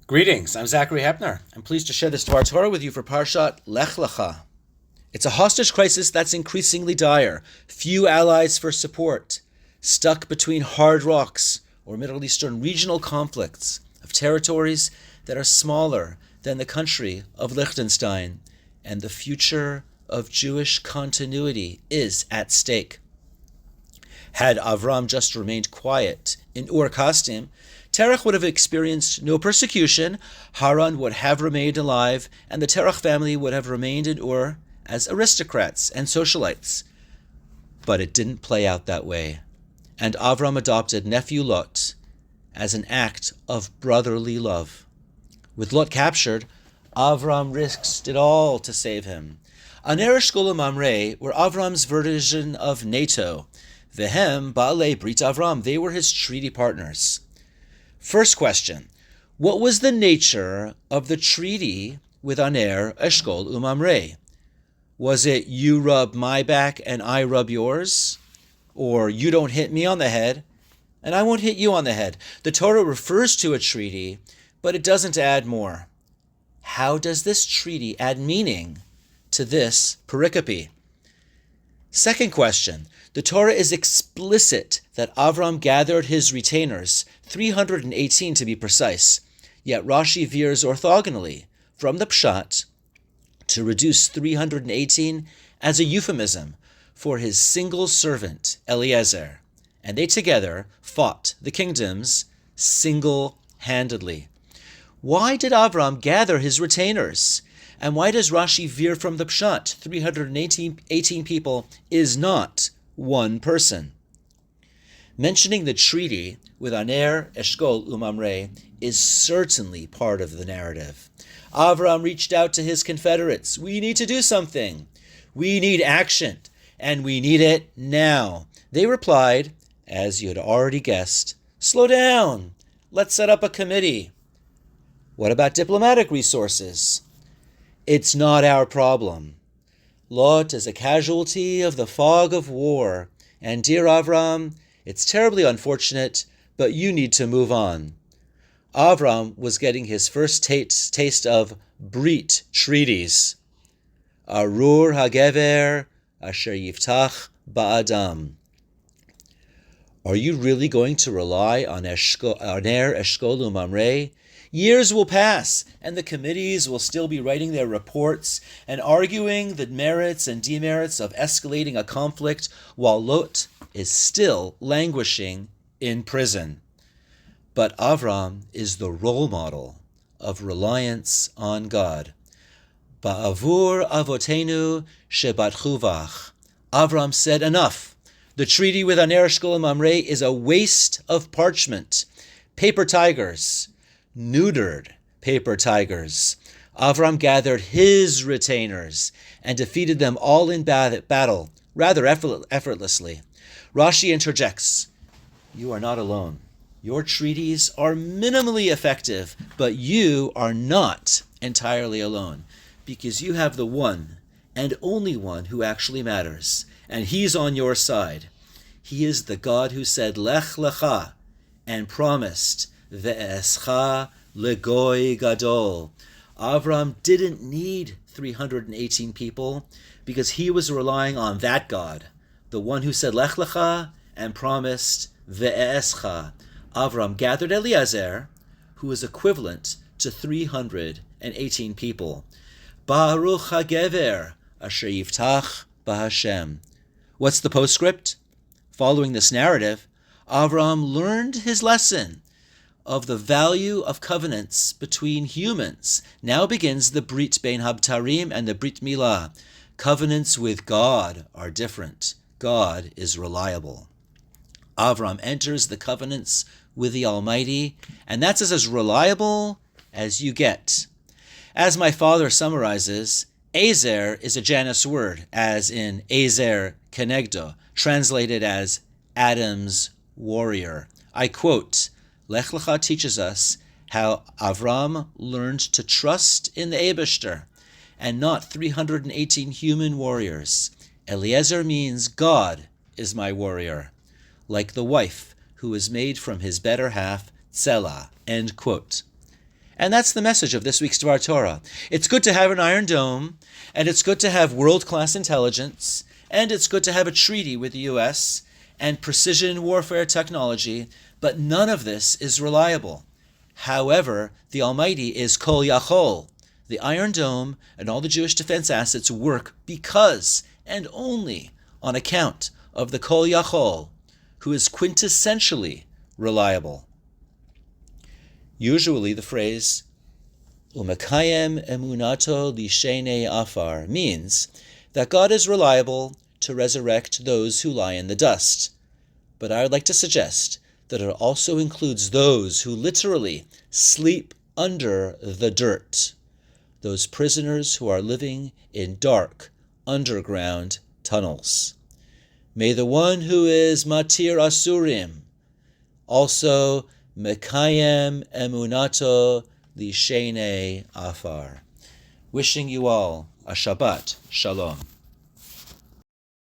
Greetings, I'm Zachary Hepner. I'm pleased to share this Torah with you for Parashat Lecha. It's a hostage crisis that's increasingly dire. Few allies for support. Stuck between hard rocks or Middle Eastern regional conflicts of territories that are smaller than the country of Lichtenstein. And the future of Jewish continuity is at stake. Had Avram just remained quiet in Ur Kasdim, Terach would have experienced no persecution, Haran would have remained alive, and the Terach family would have remained in Ur as aristocrats and socialites. But it didn't play out that way, and Avram adopted nephew Lot as an act of brotherly love. With Lot captured, Avram risked it all to save him. Aner Eshkol Umamre were Avram's version of NATO. Vehem baalei bris Avram, they were his treaty partners. First question, what was the nature of the treaty with Aner Eshkol Umamre? Was it you rub my back and I rub yours? Or you don't hit me on the head and I won't hit you on the head? The Torah refers to a treaty, but it doesn't add more. How does this treaty add meaning to this pericope? Second question, the Torah is explicit that Avram gathered his retainers, 318 to be precise, yet Rashi veers orthogonally from the Pshat to reduce 318 as a euphemism for his single servant, Eliezer, and they together fought the kingdoms single-handedly. Why did Avram gather his retainers? And why does Rashi veer from the Pshat? 318 people is not one person. Mentioning the treaty with Aner Eshkol Umamre is certainly part of the narrative. Avram reached out to his confederates. We need to do something. We need action, and we need it now. They replied, as you had already guessed, slow down. Let's set up a committee. What about diplomatic resources? It's not our problem. Lot is a casualty of the fog of war. And dear Avram, it's terribly unfortunate, but you need to move on. Avram was getting his first taste of Brit treaties. Arur hagever asher yiftach ba'adam. Are you really going to rely on Aner Eshkol Umamre? Years will pass, and the committees will still be writing their reports and arguing the merits and demerits of escalating a conflict while Lot is still languishing in prison. But Avram is the role model of reliance on God. Ba'avur avotenu shebatchu vach. Avram said, enough. The treaty with Aner Eshkol Umamre is a waste of parchment. Paper tigers. Neutered paper tigers. Avram gathered his retainers and defeated them all in battle, rather effortlessly. Rashi interjects, you are not alone. Your treaties are minimally effective, but you are not entirely alone, because you have the one and only one who actually matters, and he's on your side. He is the God who said Lecha and promised Ve'escha legoy gadol. Avram didn't need 318 people because he was relying on that God, the one who said Lecha and promised Ve'escha. Avram gathered Eliezer, who is equivalent to 318 people. Baruch hagever asher yiftach b'Hashem. What's the postscript? Following this narrative, Avram learned his lesson of the value of covenants between humans. Now begins the Brit Bein Habtarim and the Brit Milah. Covenants with God are different. God is reliable. Avram enters the covenants with the Almighty, and that's as reliable as you get. As my father summarizes, Ezer is a Janus word, as in Ezer Kenegdo, translated as Adam's warrior. I quote, Lecha teaches us how Avram learned to trust in the Eibishter and not 318 human warriors. Eliezer means God is my warrior, like the wife who is made from his better half, Tzela, end quote. And that's the message of this week's Dvar Torah. It's good to have an Iron Dome, and it's good to have world-class intelligence, and it's good to have a treaty with the U.S. and precision warfare technology, but none of this is reliable. However, the Almighty is Kol Yachol. The Iron Dome and all the Jewish defense assets work because and only on account of the Kol Yachol, who is quintessentially reliable. Usually the phrase Umekayem emunato lishene afar means that God is reliable to resurrect those who lie in the dust. But I would like to suggest that it also includes those who literally sleep under the dirt, those prisoners who are living in dark, underground tunnels. May the one who is Matir Asurim also Mekayem Emunato Lishene Afar. Wishing you all a Shabbat Shalom.